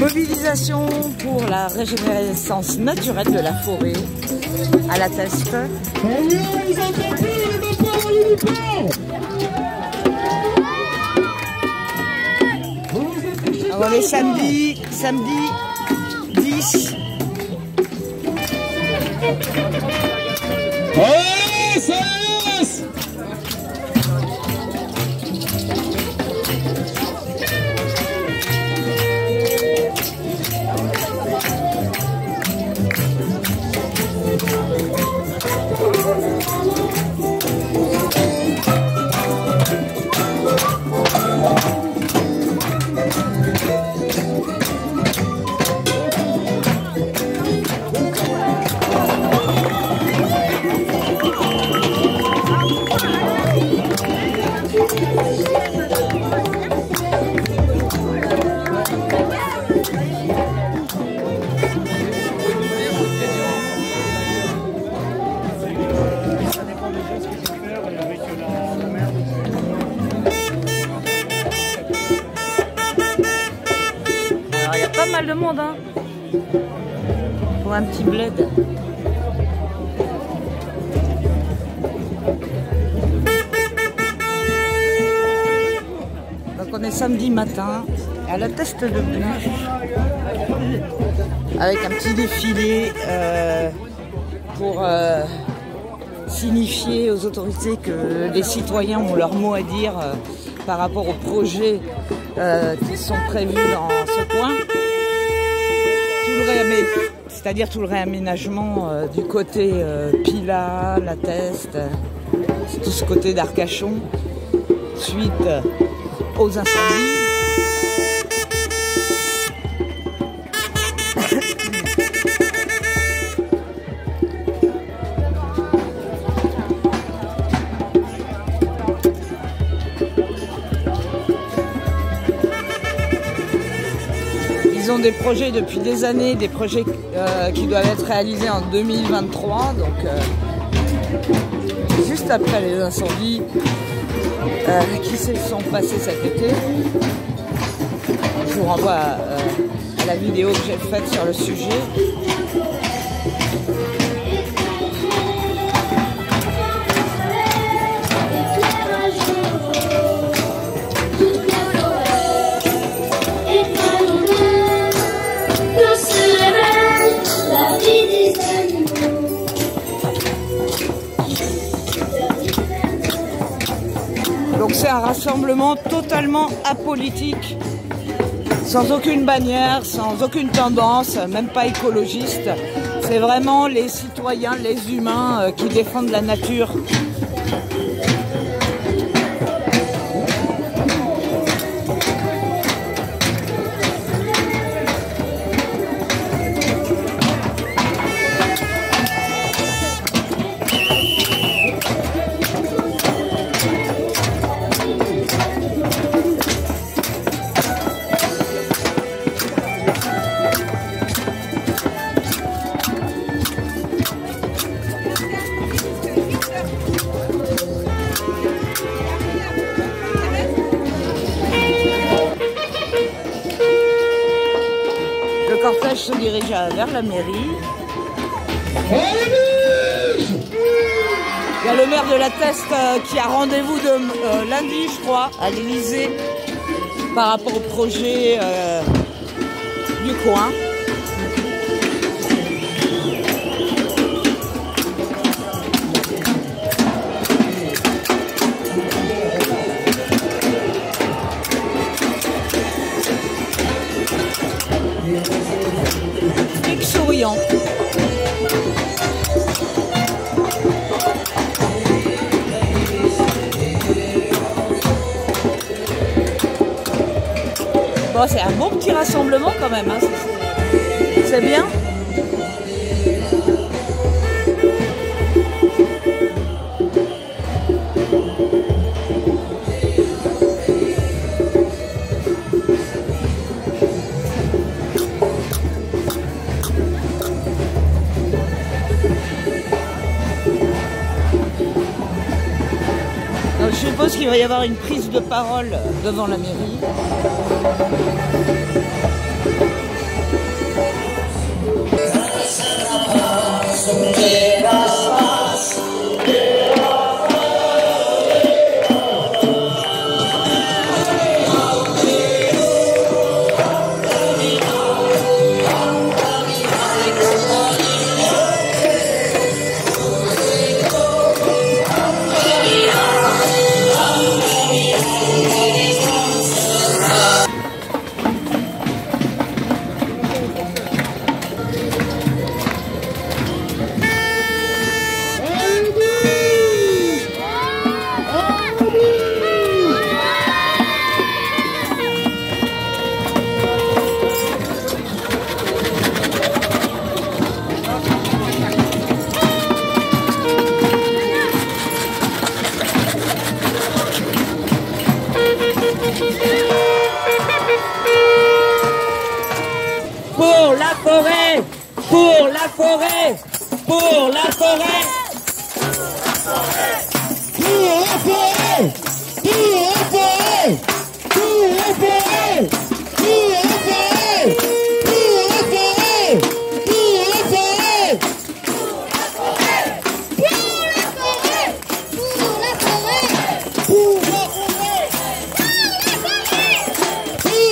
Mobilisation pour la régénérescence naturelle de la forêt à la Teste. Alors on est samedi 10. Pas mal de monde hein, pour un petit bled. Donc on est samedi matin à la Teste de Buch avec un petit défilé pour signifier aux autorités que les citoyens ont leur mot à dire par rapport aux projets qui sont prévus dans ce coin. C'est-à-dire tout le réaménagement du côté Pilat, la Teste, tout ce côté d'Arcachon, suite aux incendies. Ils ont des projets depuis des années, des projets qui doivent être réalisés en 2023, donc juste après les incendies qui se sont passés cet été. Je vous renvoie à la vidéo que j'ai faite sur le sujet. Donc c'est un rassemblement totalement apolitique, sans aucune bannière, sans aucune tendance, même pas écologiste. C'est vraiment les citoyens, les humains qui défendent la nature. Le cortège se dirige vers la mairie. Il y a le maire de la Teste qui a rendez-vous lundi, je crois, à l'Élysée par rapport au projet du coin. Souriant. Bon, c'est un bon petit rassemblement quand même, hein. C'est bien. Je suppose qu'il va y avoir une prise de parole devant la mairie. Pour la forêt, pour la forêt, pour la forêt, pour la forêt, pour la forêt, pour la forêt, pour la forêt, pour la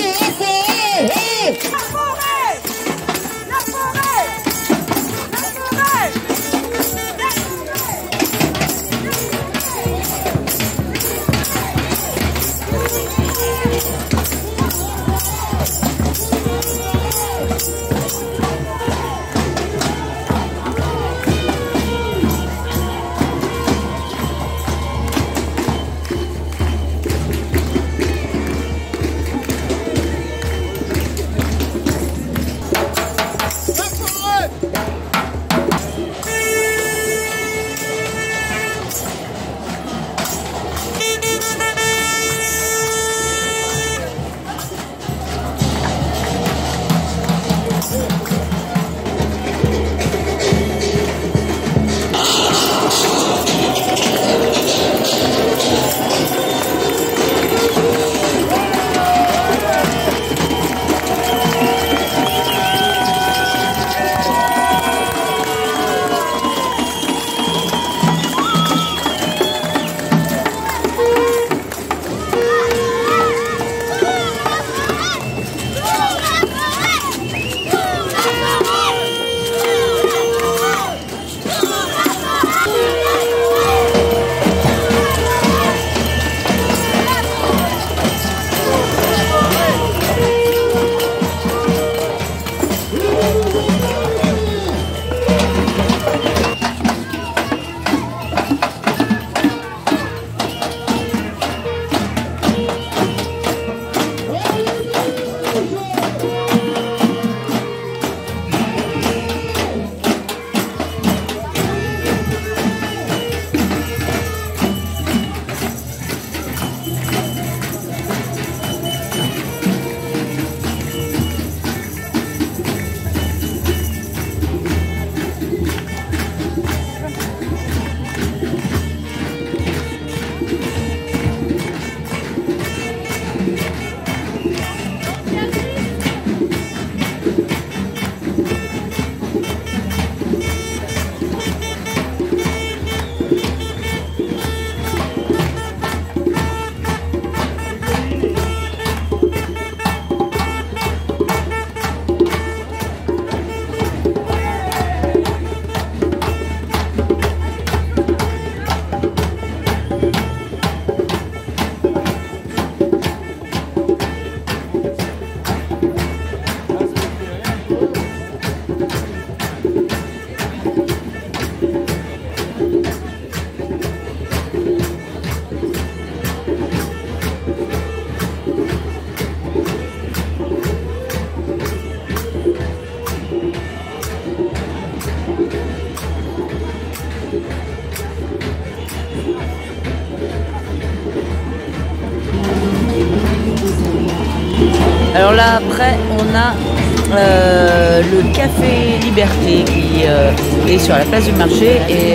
forêt, pour la forêt, Alors là après on a le Café Liberté qui est sur la place du marché et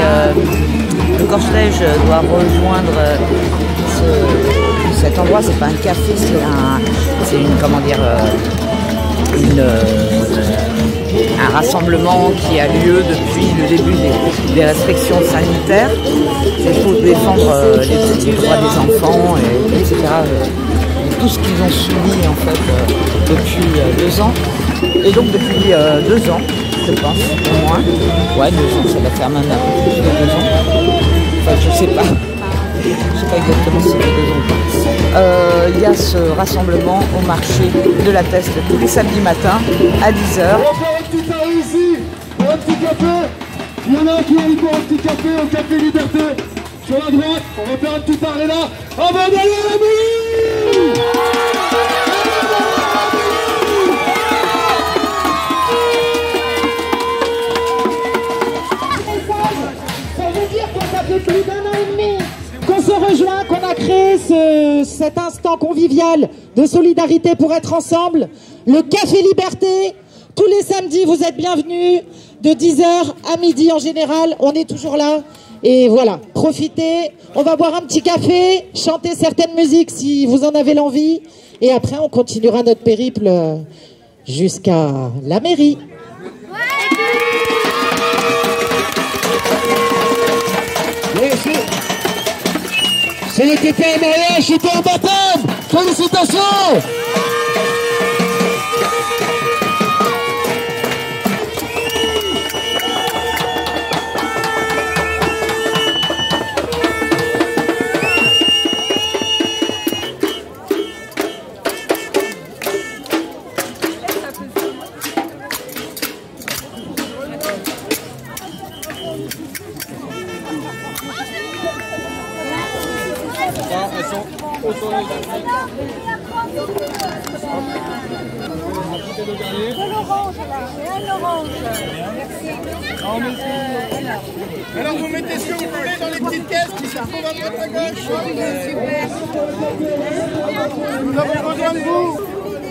le cortège doit rejoindre cet endroit. C'est pas un café, c'est une, comment dire, un rassemblement qui a lieu depuis le début des restrictions sanitaires. C'est pour défendre les petits droits des enfants, etc. Tout ce qu'ils ont subi en fait depuis 2 ans. Et donc depuis 2 ans, je pense, au moins. Ouais, 2 ans, ça va faire même un peu plus de 2 ans. Enfin, je sais pas. Je sais pas exactement si c'est 2 ans. Il y a ce rassemblement au marché de la Teste tous les samedis matins à 10h. On va faire un petit pari ici, pour un petit café. Il y en a un qui est pour un petit café au Café Liberté. Sur la droite, on va faire un petit pari là. Avant d'aller à la mairie. Ça veut dire qu'on ça fait plus d'1 an et demi qu'on se rejoint, qu'on a créé cet instant convivial de solidarité pour être ensemble. Le Café Liberté, tous les samedis, vous êtes bienvenus, de 10h à midi en général, on est toujours là. Et voilà, profitez, on va boire un petit café, chanter certaines musiques si vous en avez l'envie. Et après, on continuera notre périple jusqu'à la mairie. Ce n'était pas un mariage, c'était un baptême. Félicitations. Elles sont autorisées. De l'orange là, et un orange. Alors vous mettez ce que vous voulez dans les petites caisses qui se trouvent à droite à gauche. Nous avons besoin de vous.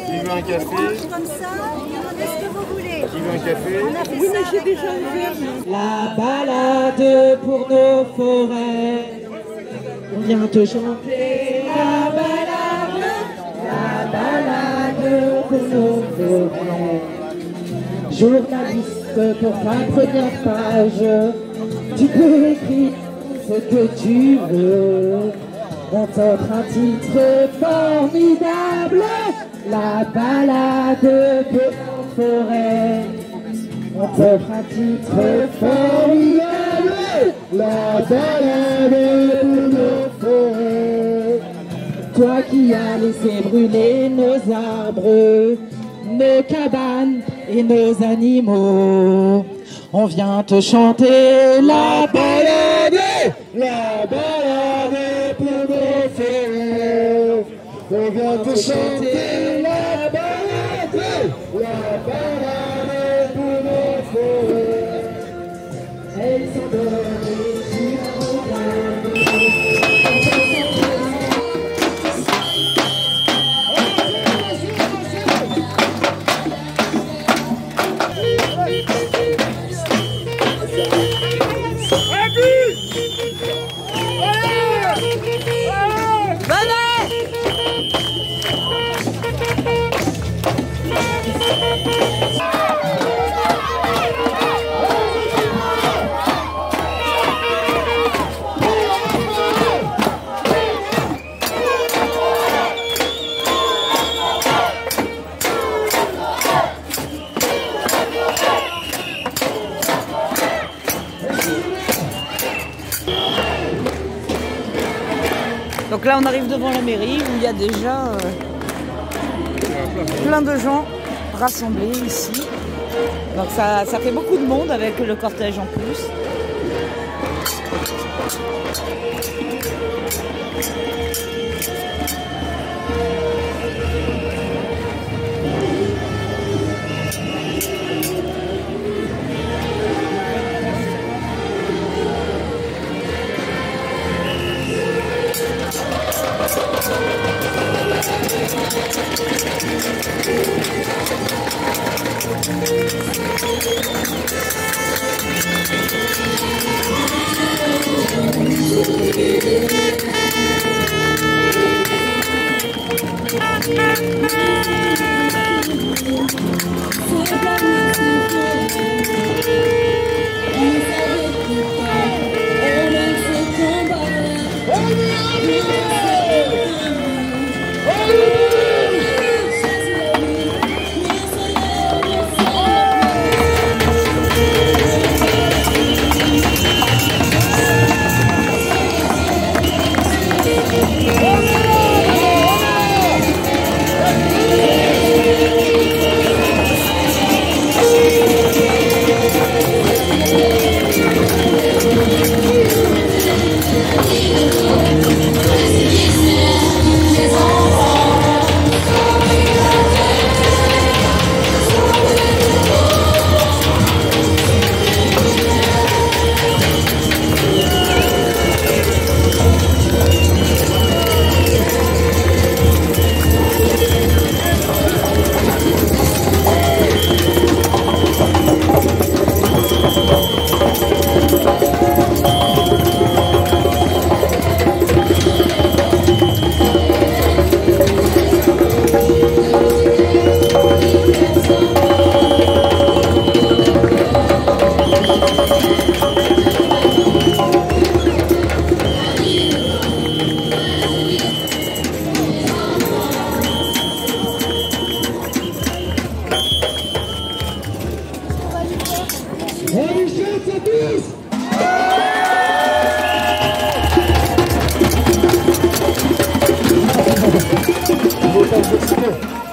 Qui veut un café? Comme ça, demandez ce que vous voulez. Qui veut un café? On a fait ça avec La balade pour nos forêts, on vient te chanter la balade pour nos forêts. Journaliste pour ta première page, tu peux écrire ce que tu veux. On t'offre un titre formidable, la balade pour nos forêts. On t'offre un titre formidable, la balade pour nos forêts. Toi qui as laissé brûler nos arbres, nos cabanes et nos animaux, on vient te chanter la balade pour nos forêts. On vient te chanter la balade pour nos forêts. Elles s'endorment sur nos Donc là, on arrive devant la mairie où il y a déjà plein de gens rassemblés ici. Donc ça fait beaucoup de monde avec le cortège en plus. C'est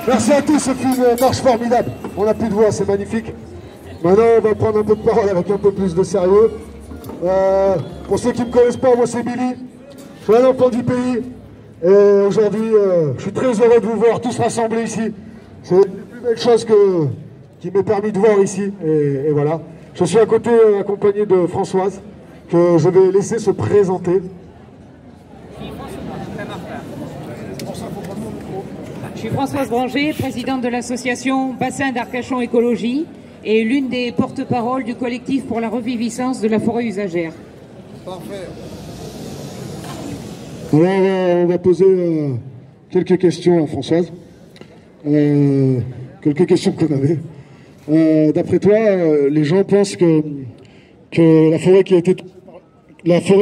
Merci à tous, ce fut une marche formidable. On n'a plus de voix, c'est magnifique. Maintenant, on va prendre un peu de parole avec un peu plus de sérieux. Pour ceux qui ne me connaissent pas, moi c'est Billy. Je suis un enfant du pays. Et aujourd'hui, je suis très heureux de vous voir tous rassemblés ici. C'est une des plus belles choses qui m'est permis de voir ici. Et voilà. Je suis à côté accompagné de Françoise, que je vais laisser se présenter. Je suis Françoise Branger, présidente de l'association Bassin d'Arcachon Écologie et l'une des porte-paroles du collectif pour la reviviscence de la forêt usagère. Parfait. Alors, on va poser quelques questions à Françoise. Quelques questions qu'on avait. D'après toi, les gens pensent que la forêt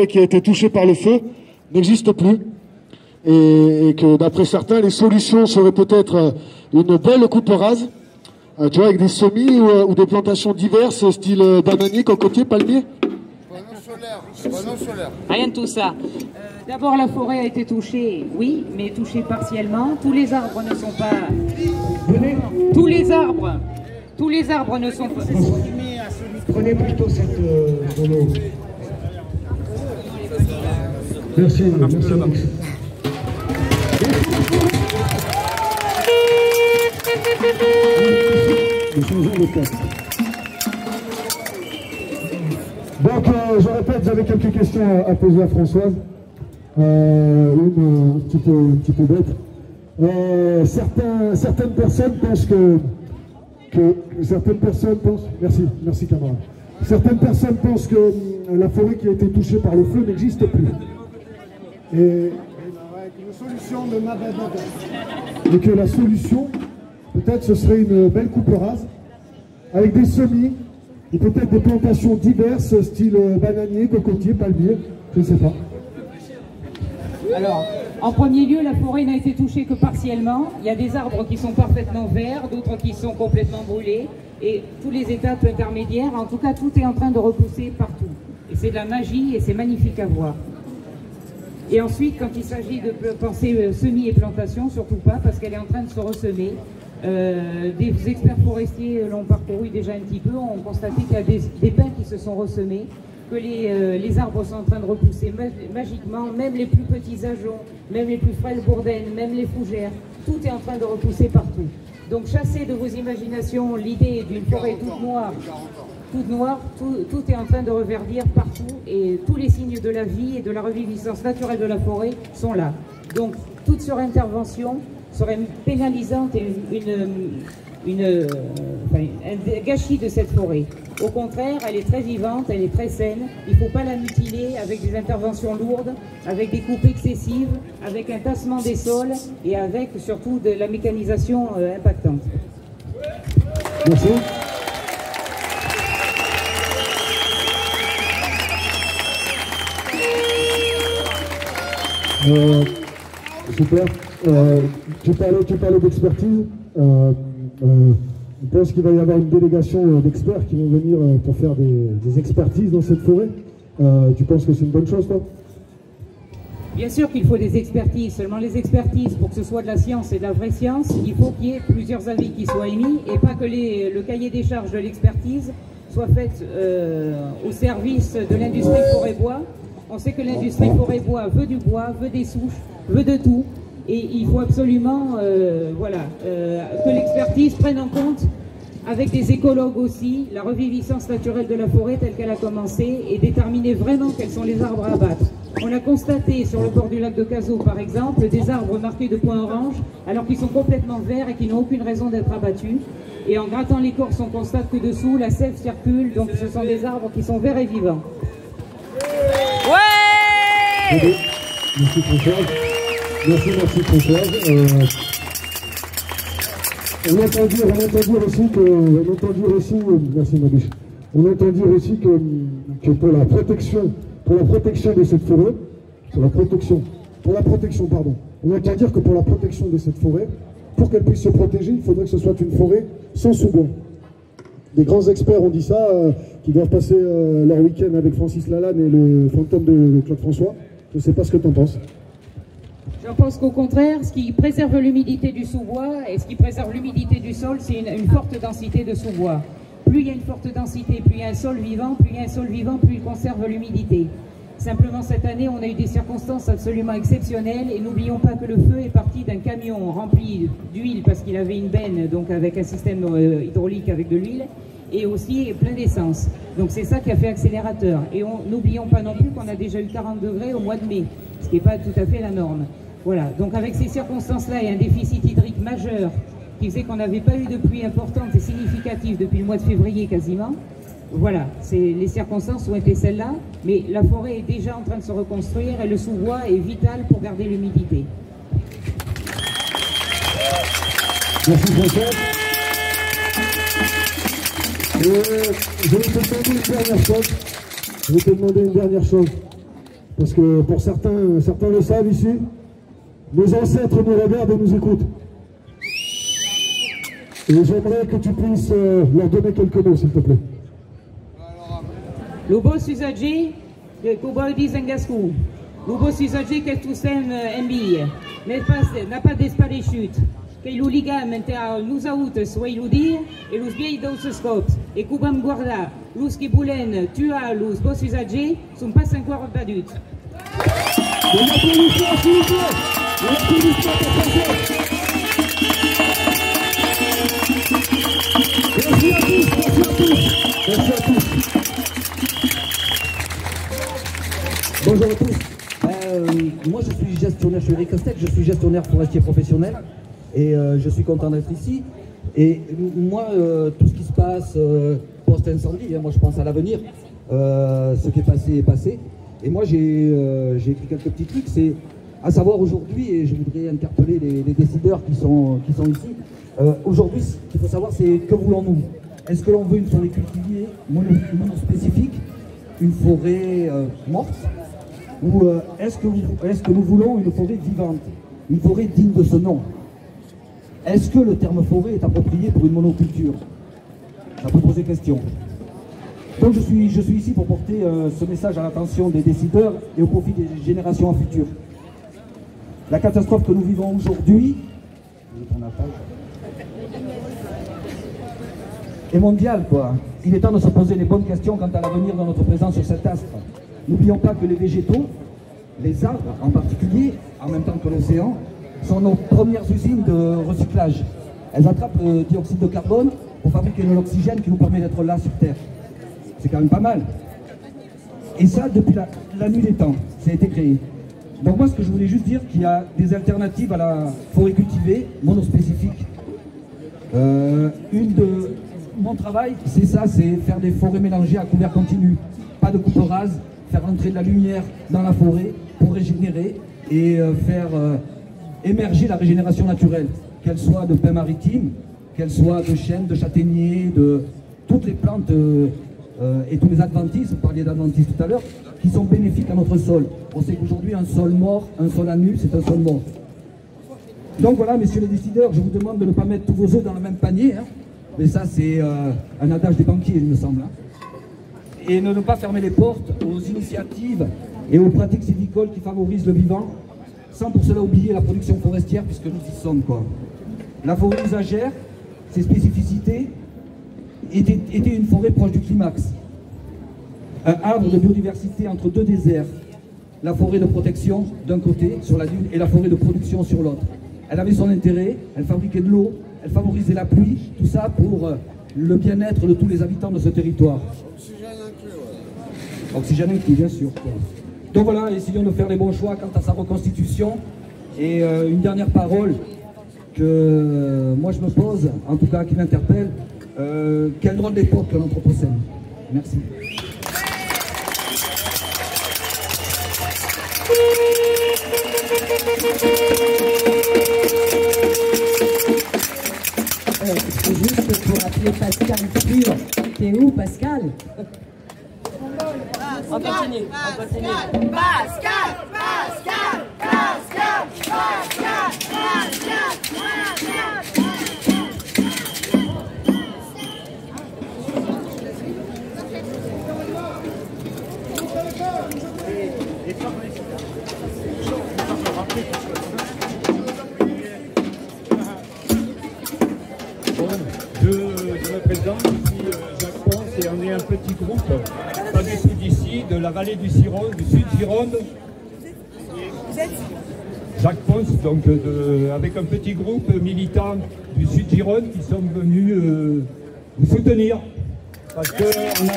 qui a été touchée par le feu n'existe plus. Et que d'après certains, les solutions seraient peut-être une belle coupe rase, tu vois, avec des semis ou des plantations diverses, style bananier, cocotier, palmier. Panneaux solaires. Rien de tout ça. D'abord, la forêt a été touchée, oui, mais touchée partiellement. Tous les arbres ne sont pas... Tous les arbres ne sont pas... Prenez plutôt cette photo. Merci, merci. Donc, je répète, j'avais quelques questions à poser à Françoise. Une un petit peu bête. Certaines personnes pensent certaines personnes pensent... Merci camarade. Certaines personnes pensent que la forêt qui a été touchée par le feu n'existe plus. Et une solution de Mabadaba. Et que la solution, peut-être ce serait une belle coupe rase, avec des semis, et peut-être des plantations diverses, style bananier, cocotier, palmier, je ne sais pas. Alors, en premier lieu, la forêt n'a été touchée que partiellement. Il y a des arbres qui sont parfaitement verts, d'autres qui sont complètement brûlés, et tous les étapes intermédiaires, en tout cas, tout est en train de repousser partout. Et c'est de la magie, et c'est magnifique à voir. Et ensuite, quand il s'agit de penser semis et plantation, surtout pas, parce qu'elle est en train de se ressemer. Des experts forestiers l'ont parcouru déjà un petit peu, ont constaté qu'il y a des pins qui se sont ressemés, que les arbres sont en train de repousser magiquement, même les plus petits ajoncs, même les plus frêles bourdaines, même les fougères, tout est en train de repousser partout. Donc chassez de vos imaginations l'idée d'une forêt toute noire, tout est en train de reverdir partout et tous les signes de la vie et de la reviviscence naturelle de la forêt sont là. Donc toute surintervention serait pénalisante et un gâchis de cette forêt. Au contraire, elle est très vivante, elle est très saine. Il ne faut pas la mutiler avec des interventions lourdes, avec des coupes excessives, avec un tassement des sols et avec surtout de la mécanisation impactante. Merci. Super. Tu parlais d'expertise. Je pense qu'il va y avoir une délégation d'experts qui vont venir pour faire des expertises dans cette forêt. Tu penses que c'est une bonne chose, toi? Bien sûr qu'il faut des expertises, seulement les expertises, pour que ce soit de la science et de la vraie science, il faut qu'il y ait plusieurs avis qui soient émis et pas que le cahier des charges de l'expertise soit fait au service de l'industrie forêt-bois. On sait que l'industrie forêt-bois veut du bois, veut des souches, veut de tout. Et il faut absolument que l'expertise prenne en compte, avec des écologues aussi, la reviviscence naturelle de la forêt telle qu'elle a commencé et déterminer vraiment quels sont les arbres à abattre. On a constaté sur le bord du lac de Cazaux, par exemple, des arbres marqués de points orange alors qu'ils sont complètement verts et qui n'ont aucune raison d'être abattus. Et en grattant l'écorce, on constate que dessous, la sève circule, donc ce sont des arbres qui sont verts et vivants. Ouais. Merci Françoise. Merci Françoise. On entend dire aussi que, merci Mabiche, on entend dire aussi que pour la protection de cette forêt, on entend dire que pour la protection de cette forêt, pour qu'elle puisse se protéger, il faudrait que ce soit une forêt sans sous-bois. Des grands experts ont dit ça, qui doivent passer leur week-end avec Francis Lalanne et le fantôme de Claude François. Je ne sais pas ce que tu en penses. Je pense qu'au contraire, ce qui préserve l'humidité du sous-bois et ce qui préserve l'humidité du sol, c'est une forte densité de sous-bois. Plus il y a une forte densité, plus il y a un sol vivant, plus il conserve l'humidité. Simplement cette année, on a eu des circonstances absolument exceptionnelles et n'oublions pas que le feu est parti d'un camion rempli d'huile parce qu'il avait une benne, donc avec un système hydraulique avec de l'huile, et aussi plein d'essence. Donc c'est ça qui a fait accélérateur. Et n'oublions pas non plus qu'on a déjà eu 40 degrés au mois de mai, ce qui n'est pas tout à fait la norme. Voilà, donc avec ces circonstances-là et un déficit hydrique majeur qui faisait qu'on n'avait pas eu de pluie importante et significative depuis le mois de février quasiment, voilà, les circonstances ont été celles-là, mais la forêt est déjà en train de se reconstruire et le sous-bois est vital pour garder l'humidité. Merci François. Je vais te demander une dernière chose. Parce que pour certains le savent ici, nos ancêtres nous regardent et nous écoutent. Et j'aimerais que tu puisses leur donner quelques mots, s'il te plaît. Lubo Suzaji, Kuba Dizangasku. Lubo Suzaji, que tu sem envie. N'a pas d'espace chute. Que il liga mentea nous out soit il dire et los vieilles dos scops. Et Kubam guarda, los qui boulen, tu as los Bo Suzaji, sont pas encore badut. Merci à tous. Bonjour à tous. Moi je suis gestionnaire, je suis Eric Costec, je suis gestionnaire forestier professionnel et je suis content d'être ici. Et moi, tout ce qui se passe post-incendie, moi je pense à l'avenir. Ce qui est passé est passé. Et moi j'ai écrit quelques petits trucs, c'est à savoir aujourd'hui, et je voudrais interpeller les décideurs qui sont ici. Aujourd'hui, ce qu'il faut savoir, c'est que voulons-nous? Est-ce que l'on veut une forêt cultivée, monospécifique, une forêt morte, ou est-ce que nous voulons une forêt vivante, une forêt digne de ce nom? Est-ce que le terme forêt est approprié pour une monoculture? Ça peut poser question. Donc je suis ici pour porter ce message à l'attention des décideurs et au profit des générations futures. La catastrophe que nous vivons aujourd'hui est mondiale, quoi. Il est temps de se poser les bonnes questions quant à l'avenir de notre présence sur cet astre. N'oublions pas que les végétaux, les arbres en particulier, en même temps que l'océan, sont nos premières usines de recyclage. Elles attrapent le dioxyde de carbone pour fabriquer de l'oxygène qui nous permet d'être là sur Terre. C'est quand même pas mal. Et ça, depuis la nuit des temps, ça a été créé. Donc moi, ce que je voulais juste dire, qu'il y a des alternatives à la forêt cultivée, monospécifique. Mon travail, c'est ça, c'est faire des forêts mélangées à couvert continu. Pas de coupe rase, faire entrer de la lumière dans la forêt pour régénérer et faire émerger la régénération naturelle, qu'elle soit de pins maritimes, qu'elle soit de chênes, de châtaigniers, de toutes les plantes et tous les adventistes, vous parliez d'adventistes tout à l'heure, qui sont bénéfiques à notre sol. On sait qu'aujourd'hui, un sol mort, un sol à nu, c'est un sol mort. Donc voilà, messieurs les décideurs, je vous demande de ne pas mettre tous vos œufs dans le même panier, hein. Mais ça, c'est un adage des banquiers, il me semble. Hein. Et ne pas fermer les portes aux initiatives et aux pratiques sylvicoles qui favorisent le vivant, sans pour cela oublier la production forestière, puisque nous y sommes, quoi. La forêt usagère, ses spécificités, était une forêt proche du climax. Un havre de biodiversité entre deux déserts. La forêt de protection d'un côté, sur la dune, et la forêt de production sur l'autre. Elle avait son intérêt, elle fabriquait de l'eau, elle favorisait la pluie, tout ça pour le bien-être de tous les habitants de ce territoire. Oxygène inclus, ouais. Oxygène inclus, bien sûr. Quoi. Donc voilà, essayons de faire les bons choix quant à sa reconstitution. Et une dernière parole que moi je me pose, en tout cas qui m'interpelle, quel drôle d'époque l'Anthropocène. Merci. C'est juste pour appeler Pascal Pur. T'es où, Pascal? On continue. Pascal, Pascal, Pascal, Pascal, Pascal, Je me présente, je suis Jacques Ponce et on est un petit groupe, pas du tout d'ici, de la vallée du Ciron, du sud Gironde. Jacques Ponce, donc avec un petit groupe militant du sud Gironde qui sont venus vous soutenir. Parce que on a...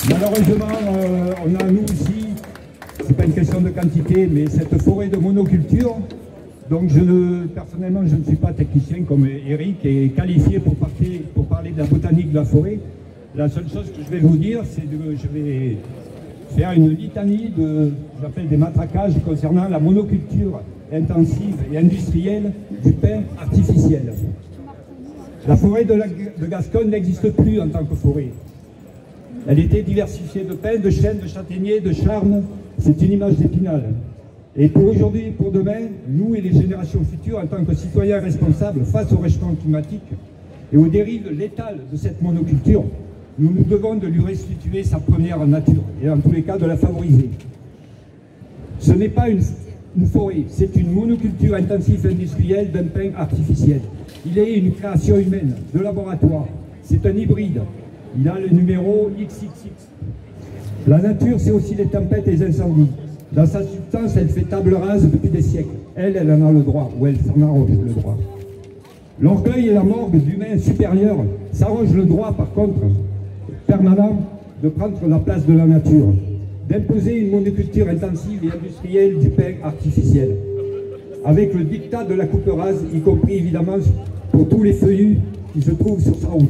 Malheureusement, on a nous aussi, c'est pas une question de quantité, mais cette forêt de monoculture, donc personnellement je ne suis pas technicien comme Eric et qualifié pour parler de la botanique de la forêt. La seule chose que je vais vous dire, c'est que je vais faire une litanie j'appelle des matraquages concernant la monoculture intensive et industrielle du pin artificiel. La forêt de Gascogne n'existe plus en tant que forêt. Elle était diversifiée de pins, de chênes, de châtaigniers, de charmes. C'est une image d'Épinal. Et pour aujourd'hui et pour demain, nous et les générations futures, en tant que citoyens responsables face au réchauffement climatique et aux dérives létales de cette monoculture, nous nous devons de lui restituer sa première nature et en tous les cas de la favoriser. Ce n'est pas une forêt, c'est une monoculture intensive industrielle d'un pin artificiel. Il est une création humaine, de laboratoire. C'est un hybride. Il a le numéro XXX. La nature, c'est aussi les tempêtes et les incendies. Dans sa substance, elle fait table rase depuis des siècles. Elle en a le droit, ou elle s'en arroge le droit. L'orgueil et la morgue d'humain supérieur s'arrogent le droit, par contre, permanent, de prendre la place de la nature, d'imposer une monoculture intensive et industrielle du pin artificiel, avec le diktat de la coupe rase, y compris évidemment pour tous les feuillus qui se trouvent sur sa route.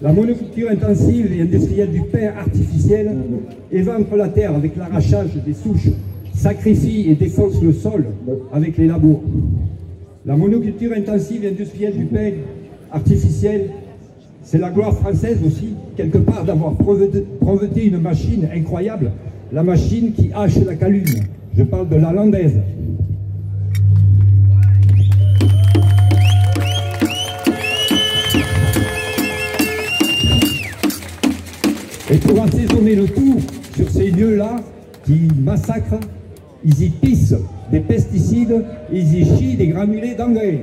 La monoculture intensive et industrielle du pin artificiel éventre la terre avec l'arrachage des souches, sacrifie et défonce le sol avec les labours. La monoculture intensive et industrielle du pin artificiel, c'est la gloire française aussi, quelque part, d'avoir breveté une machine incroyable, la machine qui hache la calune. Je parle de la landaise. Et pour assaisonner le tout sur ces lieux-là qui massacrent, ils y pissent des pesticides, ils y chient des granulés d'engrais.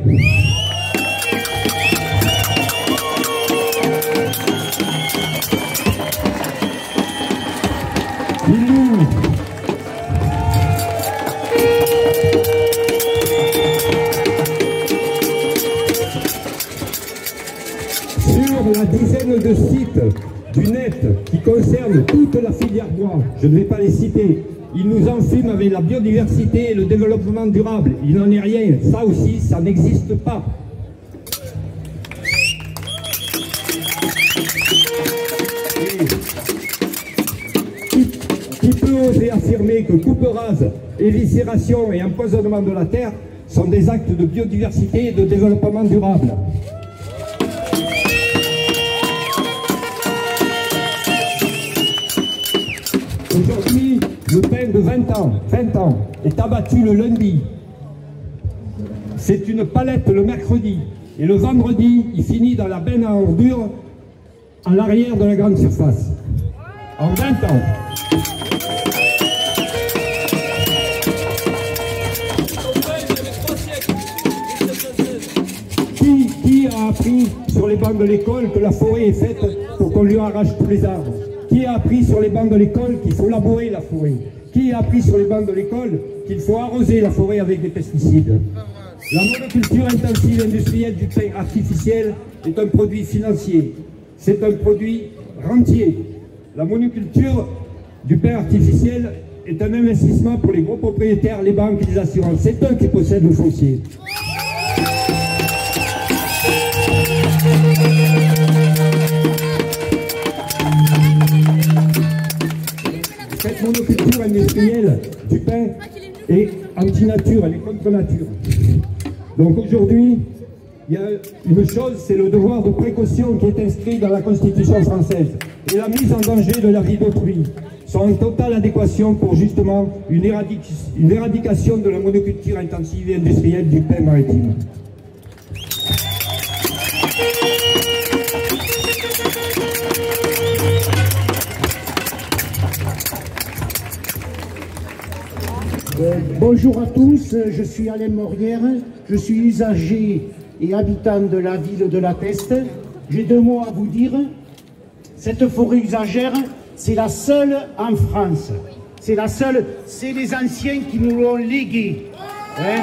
Sur la dizaine de sites du net qui concernent toute la filière bois, je ne vais pas les citer, ils nous enfument avec la biodiversité et le développement durable. Il n'en est rien, ça aussi, ça n'existe pas. Qui peut oser affirmer que coupe rase, éviscération et empoisonnement de la terre sont sont des actes de biodiversité et de développement durable. Aujourd'hui, le pain de 20 ans est abattu le lundi. C'est une palette le mercredi. Et le vendredi, il finit dans la benne à ordures à l'arrière de la grande surface. En 20 ans. Qui a appris sur les bancs de l'école que la forêt est faite pour qu'on lui arrache tous les arbres? Qui a appris sur les bancs de l'école qu'il faut labourer la forêt? Qui a appris sur les bancs de l'école qu'il faut arroser la forêt avec des pesticides? La monoculture intensive industrielle du pain artificiel est un produit financier. C'est un produit rentier. La monoculture du pain artificiel est un investissement pour les gros propriétaires, les banques et les assurances. C'est eux qui possèdent le foncier. Cette monoculture industrielle du pain est anti-nature, elle est contre nature. Donc aujourd'hui, il y a une chose, c'est le devoir de précaution qui est inscrit dans la Constitution française. Et la mise en danger de la vie d'autrui sont en totale adéquation pour justement une éradication de la monoculture intensive et industrielle du pain maritime. Bonjour à tous, je suis Alain Morière, je suis usager et habitant de la ville de La Teste. J'ai deux mots à vous dire. Cette forêt usagère, c'est la seule en France. C'est la seule, c'est les anciens qui nous l'ont léguée. Hein?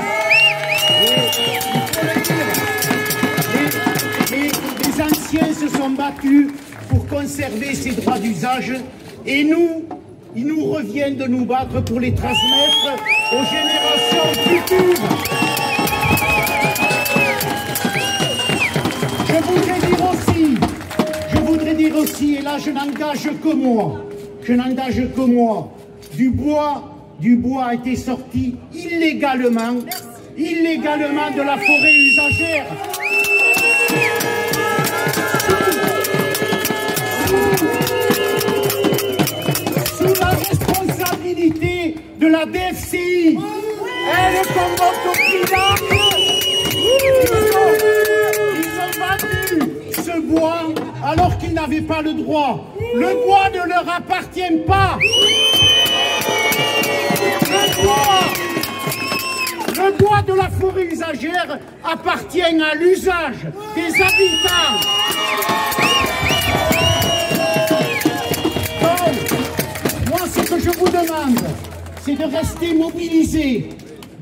Les anciens se sont battus pour conserver ces droits d'usage et nous, il nous revient de nous battre pour les transmettre aux générations futures. Je voudrais dire aussi, et là je n'engage que moi, du bois a été sorti illégalement de la forêt usagère. Sous la responsabilité de la DFCI, elle convoque au pillage. Ils ont vendu ce bois alors qu'ils n'avaient pas le droit. Le bois ne leur appartient pas. Le bois de la forêt usagère appartient à l'usage des habitants. Donc, moi, ce que je vous demande, c'est de rester mobilisés,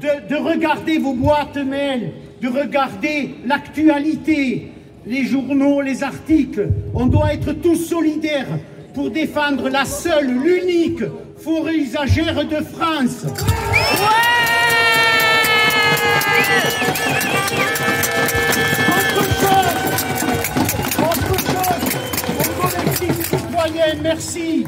de regarder vos boîtes mail, de regarder l'actualité, les journaux, les articles. On doit être tous solidaires pour défendre la seule, l'unique forêt usagère de France. Autre chose, aux collectifs citoyens, merci.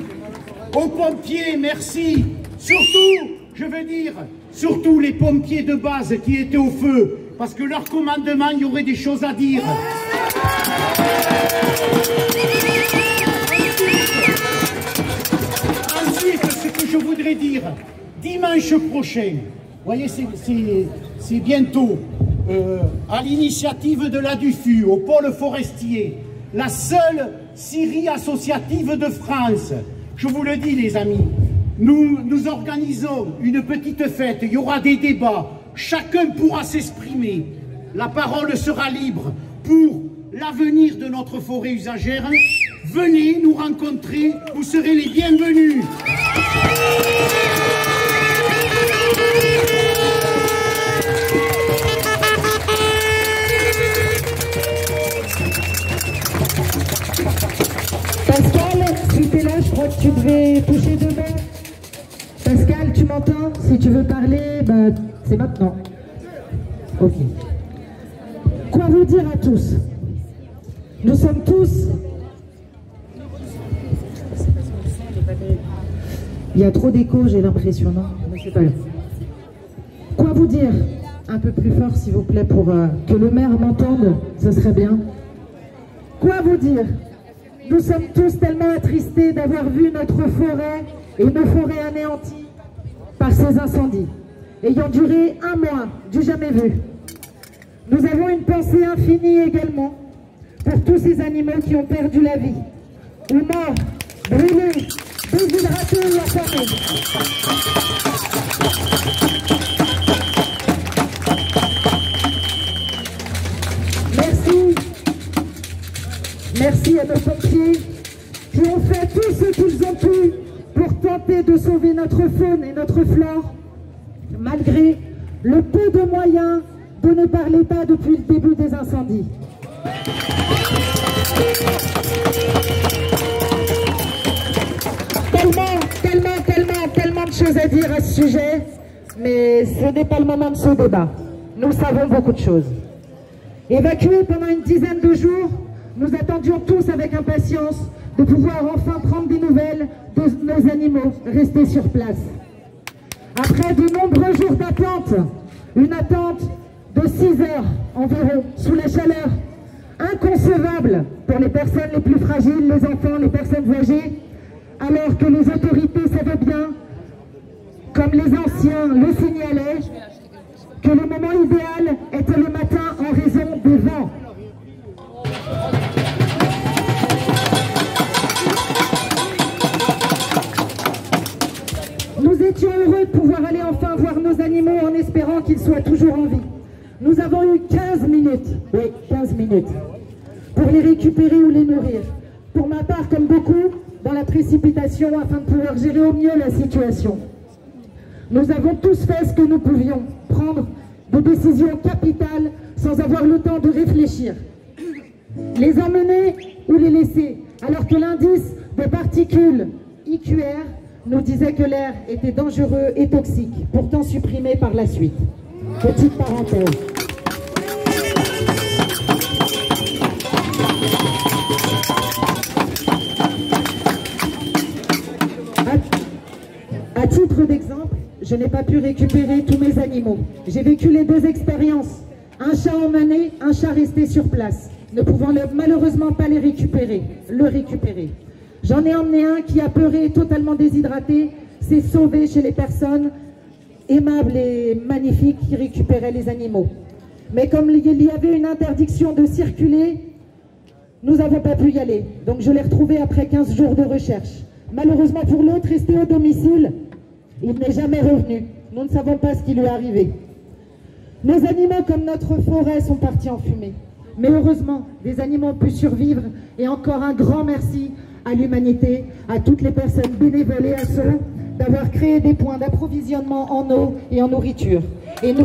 Aux pompiers, merci. Surtout, je veux dire, surtout les pompiers de base qui étaient au feu, parce que leur commandement, il y aurait des choses à dire. Ensuite, ce que je voudrais dire, dimanche prochain, vous voyez, c'est bientôt, à l'initiative de la DUFU, au pôle forestier, la seule scierie associative de France. Je vous le dis, les amis, nous organisons une petite fête, il y aura des débats, chacun pourra s'exprimer, la parole sera libre pour l'avenir de notre forêt usagère. Venez nous rencontrer, vous serez les bienvenus. Pascal, si tu es là, je crois que tu devais toucher deux mains. Pascal, tu m'entends? Si tu veux parler, bah, c'est maintenant. Ok. Quoi vous dire à tous? Nous sommes tous... Il y a trop d'écho, j'ai l'impression, non? Mais c'est pas grave. Quoi vous dire? Un peu plus fort, s'il vous plaît, pour que le maire m'entende, ce serait bien. Quoi vous dire? Nous sommes tous tellement attristés d'avoir vu notre forêt et nos forêts anéanties par ces incendies, ayant duré 1 mois, du jamais vu. Nous avons une pensée infinie également pour tous ces animaux qui ont perdu la vie, ou morts, brûlés, déshydratés ou affamés. Merci à nos pompiers qui ont fait tout ce qu'ils ont pu pour tenter de sauver notre faune et notre flore, malgré le peu de moyens donnés par l'État depuis le début des incendies. Tellement de choses à dire à ce sujet, mais ce n'est pas le moment de ce débat. Nous savons beaucoup de choses. Évacués pendant une dizaine de jours, nous attendions tous avec impatience de pouvoir enfin prendre des nouvelles de nos animaux restés sur place. Après de nombreux jours d'attente, une attente de 6 heures environ, sous la chaleur, inconcevable pour les personnes les plus fragiles, les enfants, les personnes âgées, alors que les autorités savaient bien, comme les anciens le signalaient, que le moment idéal était le matin en raison des vents. Nous étions heureux de pouvoir aller enfin voir nos animaux en espérant qu'ils soient toujours en vie. Nous avons eu 15 minutes, oui, 15 minutes, pour les récupérer ou les nourrir. Pour ma part, comme beaucoup, dans la précipitation afin de pouvoir gérer au mieux la situation. Nous avons tous fait ce que nous pouvions, prendre des décisions capitales sans avoir le temps de réfléchir. Les emmener ou les laisser, alors que l'indice de particules IQR nous disait que l'air était dangereux et toxique, pourtant supprimé par la suite. Petite parenthèse. À titre d'exemple, je n'ai pas pu récupérer tous mes animaux. J'ai vécu les 2 expériences. Un chat emmené, un chat resté sur place, ne pouvant malheureusement pas le récupérer. J'en ai emmené un qui, apeuré et totalement déshydraté, s'est sauvé chez les personnes aimables et magnifiques qui récupéraient les animaux. Mais comme il y avait une interdiction de circuler, nous n'avons pas pu y aller. Donc je l'ai retrouvé après 15 jours de recherche. Malheureusement pour l'autre, resté au domicile, il n'est jamais revenu. Nous ne savons pas ce qui lui est arrivé. Nos animaux, comme notre forêt, sont partis en fumée. Mais heureusement, des animaux ont pu survivre. Et encore un grand merci à l'humanité, à toutes les personnes bénévoles et à ceux d'avoir créé des points d'approvisionnement en eau et en nourriture. Et nous...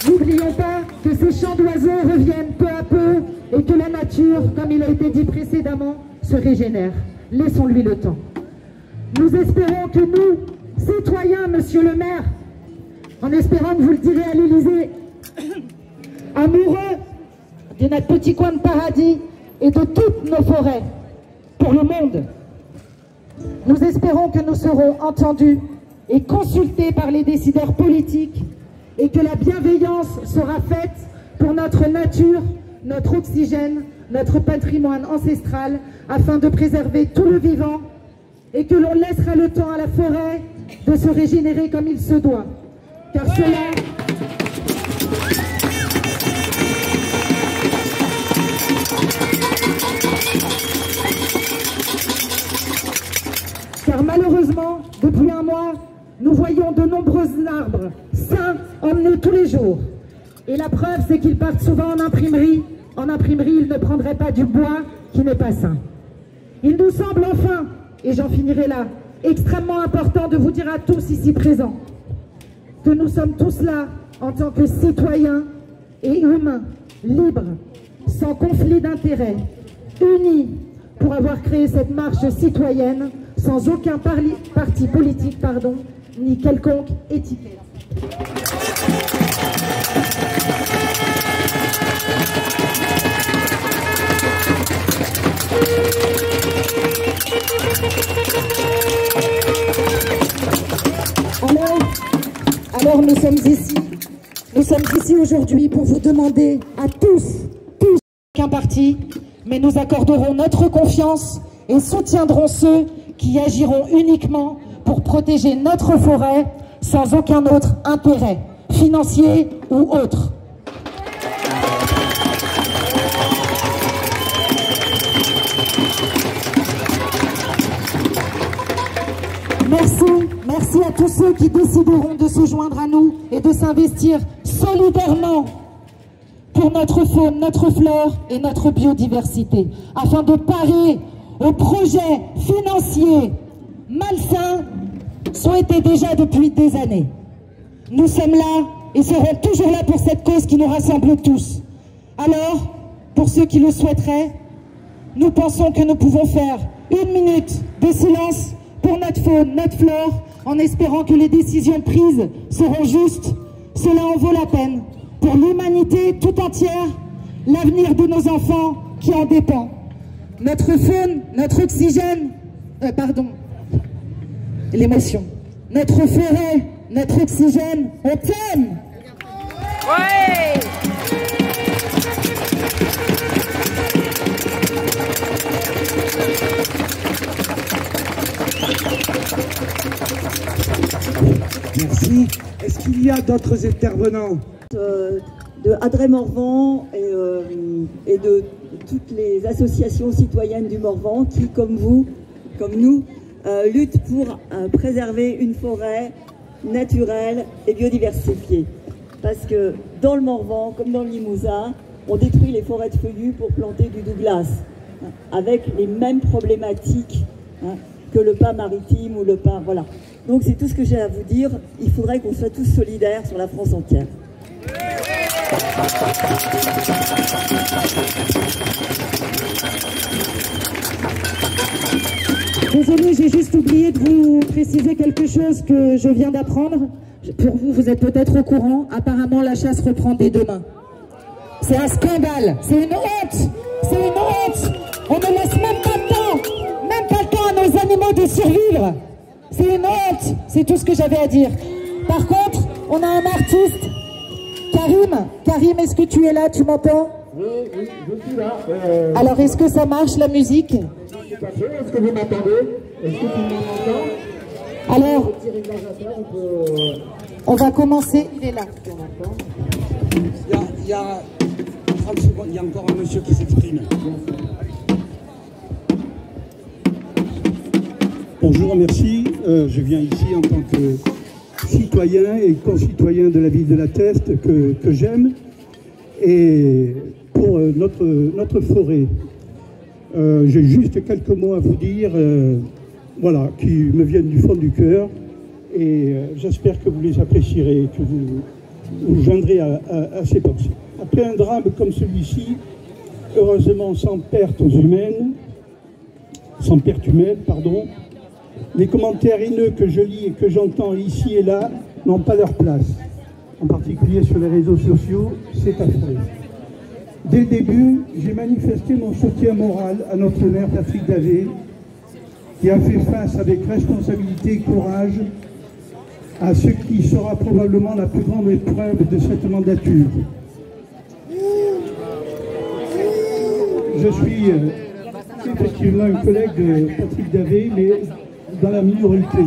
N'oublions pas que ces chants d'oiseaux reviennent peu à peu et que la nature, comme il a été dit précédemment, se régénère. Laissons-lui le temps. Nous espérons que nous, citoyens, monsieur le maire, en espérant que vous le direz à l'Élysée, amoureux de notre petit coin de paradis et de toutes nos forêts, pour le monde, nous espérons que nous serons entendus et consultés par les décideurs politiques et que la bienveillance sera faite pour notre nature, notre oxygène, notre patrimoine ancestral, afin de préserver tout le vivant et que l'on laissera le temps à la forêt de se régénérer comme il se doit. Car Car malheureusement, depuis un mois, nous voyons de nombreux arbres sains emmenés tous les jours. Et la preuve, c'est qu'ils partent souvent en imprimerie. En imprimerie, ils ne prendraient pas du bois qui n'est pas sain. Il nous semble enfin, et j'en finirai là, extrêmement important de vous dire à tous ici présents que nous sommes tous là en tant que citoyens et humains, libres, sans conflit d'intérêts, unis pour avoir créé cette marche citoyenne sans aucun parti politique, ni quelconque étiquette. Nous sommes ici aujourd'hui pour vous demander à tous, aucun parti, mais nous accorderons notre confiance et soutiendrons ceux qui agiront uniquement pour protéger notre forêt sans aucun autre intérêt, financier ou autre. Merci à tous ceux qui décideront de se joindre à nous et de s'investir solidairement pour notre faune, notre flore et notre biodiversité, afin de parer aux projets financiers malsains souhaités déjà depuis des années. Nous sommes là et serons toujours là pour cette cause qui nous rassemble tous. Alors, pour ceux qui le souhaiteraient, nous pensons que nous pouvons faire 1 minute de silence pour notre faune, notre flore, en espérant que les décisions prises seront justes. Cela en vaut la peine. Pour l'humanité tout entière, l'avenir de nos enfants qui en dépend. Notre faune, notre oxygène, l'émotion. Notre forêt, notre oxygène, on t'aime. Ouais. Merci. Est-ce qu'il y a d'autres intervenants? De Adré Morvan et de toutes les associations citoyennes du Morvan qui, comme vous, comme nous, luttent pour préserver une forêt naturelle et biodiversifiée. Parce que dans le Morvan, comme dans le Limousin, on détruit les forêts de feuillus pour planter du Douglas, avec les mêmes problématiques que le pin maritime ou le pin, voilà. Donc c'est tout ce que j'ai à vous dire. Il faudrait qu'on soit tous solidaires sur la France entière. Désolée, j'ai juste oublié de vous préciser quelque chose que je viens d'apprendre. Pour vous, vous êtes peut-être au courant, apparemment la chasse reprend dès demain. C'est un scandale, c'est une honte, c'est une honte. On ne laisse même pas le temps à nos animaux de survivre. C'est une honte, c'est tout ce que j'avais à dire. Par contre, on a un artiste, Karim, est-ce que tu es là, tu m'entends? Oui, je suis là. Alors, est-ce que ça marche la musique? Tout à fait, est-ce que vous m'entendez? Est-ce que tout le monde m'entend? Alors, on va commencer, il est là. Il y a 30 secondes, il y a encore un monsieur qui s'exprime. Bonjour, merci. Je viens ici en tant que citoyen et concitoyen de la ville de La Teste que j'aime. Et pour notre forêt, j'ai juste quelques mots à vous dire, voilà, qui me viennent du fond du cœur. Et j'espère que vous les apprécierez et que vous joindrez à ces pensées. Après un drame comme celui-ci, heureusement sans perte humaine, pardon, les commentaires haineux que je lis et que j'entends ici et là n'ont pas leur place, en particulier sur les réseaux sociaux, c'est affreux. Dès le début, j'ai manifesté mon soutien moral à notre maire Patrick Davé, qui a fait face avec responsabilité et courage à ce qui sera probablement la plus grande épreuve de cette mandature. Je suis effectivement un collègue de Patrick Davé, mais dans la minorité.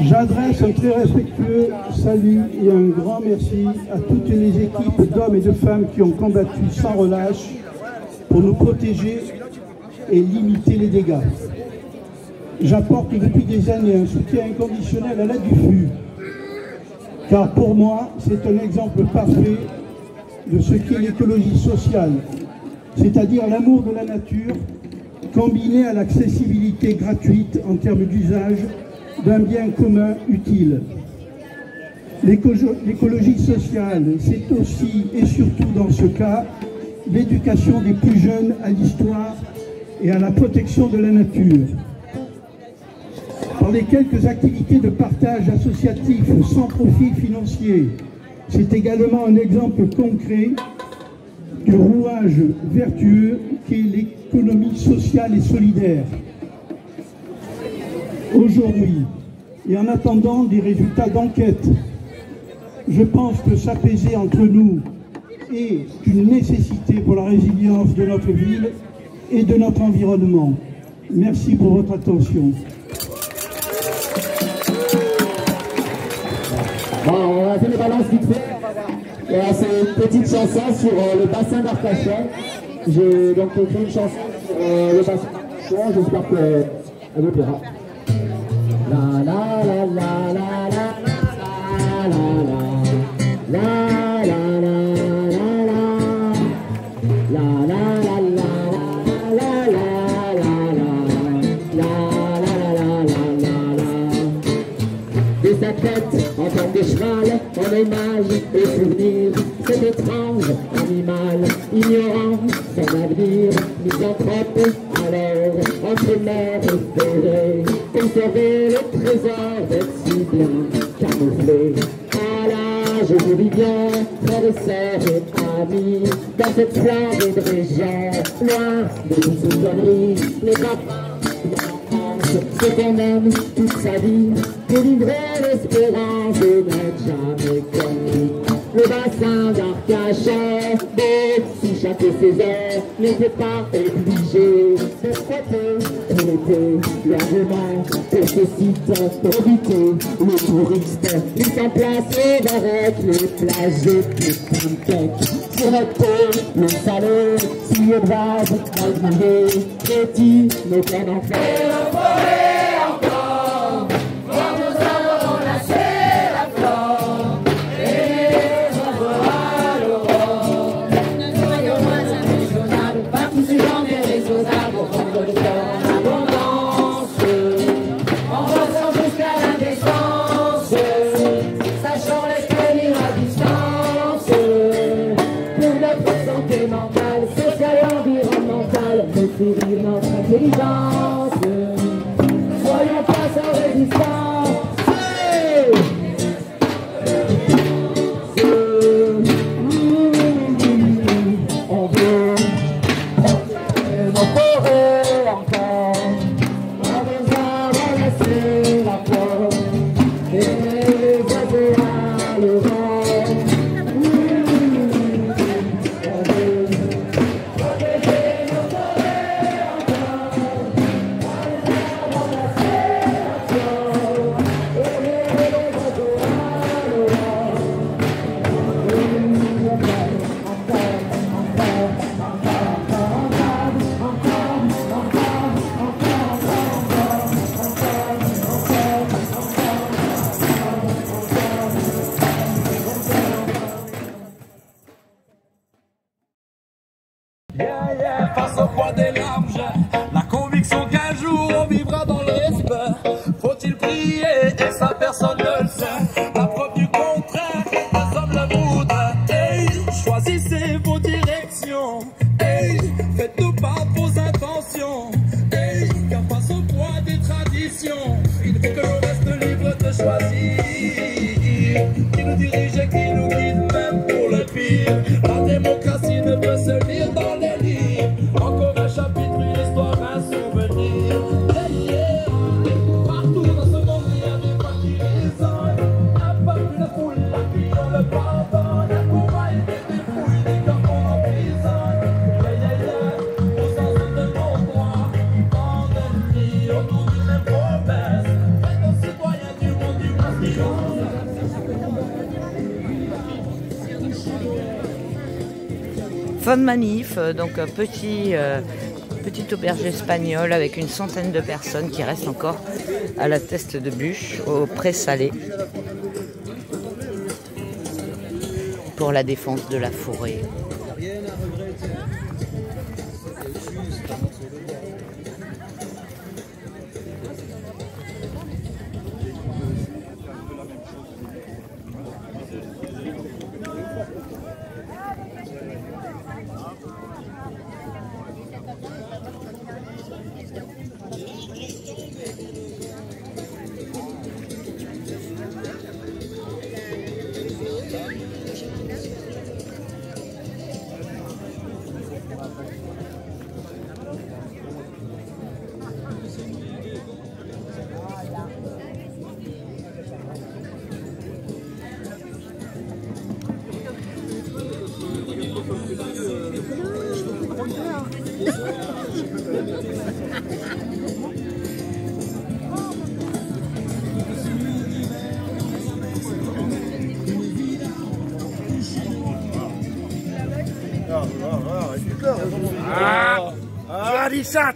J'adresse un très respectueux salut et un grand merci à toutes les équipes d'hommes et de femmes qui ont combattu sans relâche pour nous protéger et limiter les dégâts. J'apporte depuis des années un soutien inconditionnel à la DUFU, car pour moi, c'est un exemple parfait de ce qu'est l'écologie sociale, c'est-à-dire l'amour de la nature, combiné à l'accessibilité gratuite en termes d'usage d'un bien commun utile. L'écologie sociale, c'est aussi et surtout dans ce cas, l'éducation des plus jeunes à l'histoire et à la protection de la nature. Par les quelques activités de partage associatif sans profit financier, c'est également un exemple concret du rouage vertueux qu'est l'économie sociale et solidaire. Aujourd'hui, et en attendant des résultats d'enquête. Je pense que s'apaiser entre nous est une nécessité pour la résilience de notre ville et de notre environnement. Merci pour votre attention. Bon, on a fait les balances vite fait. C'est une petite chanson sur le bassin d'Arcachon. J'ai donc écrit une chanson sur le bassin d'Arcachon. J'espère qu'elle vous plaira. La la la la la la la la la la sa tête en forme de cheval, en image et souvenir, cet étrange animal, ignorant son avenir, misanthrope alors, entre mer et forêt, conserver le trésor d'être si bien camouflé. Ah là, je vous dis bien, frères et sœurs et amis, dans cette flamme de région, loin de toutes ces conneries, les papas, ce qu'on aime toute sa vie, délivrer l'espérance de n'être jamais connu. Le bassin d'Arcachon, si chaque saison n'était pas obligé de squatter tout l'été, largement pour ce site, pour éviter les touristes. Ils s'emplacent avec les plages et les directeur, le salaud, si élevage, malgré, petit, mais plein d'enfants. Et la forêt encore, voir nos arbres enlacer la flore, et les oiseaux à l'aurore. Ne soyons moins imprésionnables, par tous ces gens déraisonnables, au fond de cœur en abondance, en passant jusqu'à l'indécence, sachant les tenir à distance. Santé mentale, sociale et environnementale, maîtriser notre intelligence. Soyons pas sans résistance. On veut nos forêts encore, on besoin de laisser la porte et les oiseaux à l'aurore. Face au poids des larmes, la conviction qu'un jour on vivra dans le respect. Faut-il prier et ça personne ne le sait. La preuve du contraire, les hommes le voudraient. Hey, choisissez vos directions. Hey, faites-nous pas vos intentions. Hey, car face au poids des traditions, il faut que l'on reste libre de choisir. Qui nous dirige et qui nous guide même pour le pire. La démocratie ne peut se lire dans les livres. Encore un chapitre, une histoire, un souvenir. Partout dans ce monde, il y a des voix qui résonnent. Un peuple, la foule, la qui ont le pardon. Un combat et des dépouilles, des cœurs qu'on emprisonne. Au sens de nos droits, en ennemi, autour d'une même promesse. Faites aux citoyens du monde du monde. Fin de manif, donc petite auberge espagnole avec une centaine de personnes qui restent encore à la Teste de Bûche, au Pré-Salé, pour la défense de la forêt. ça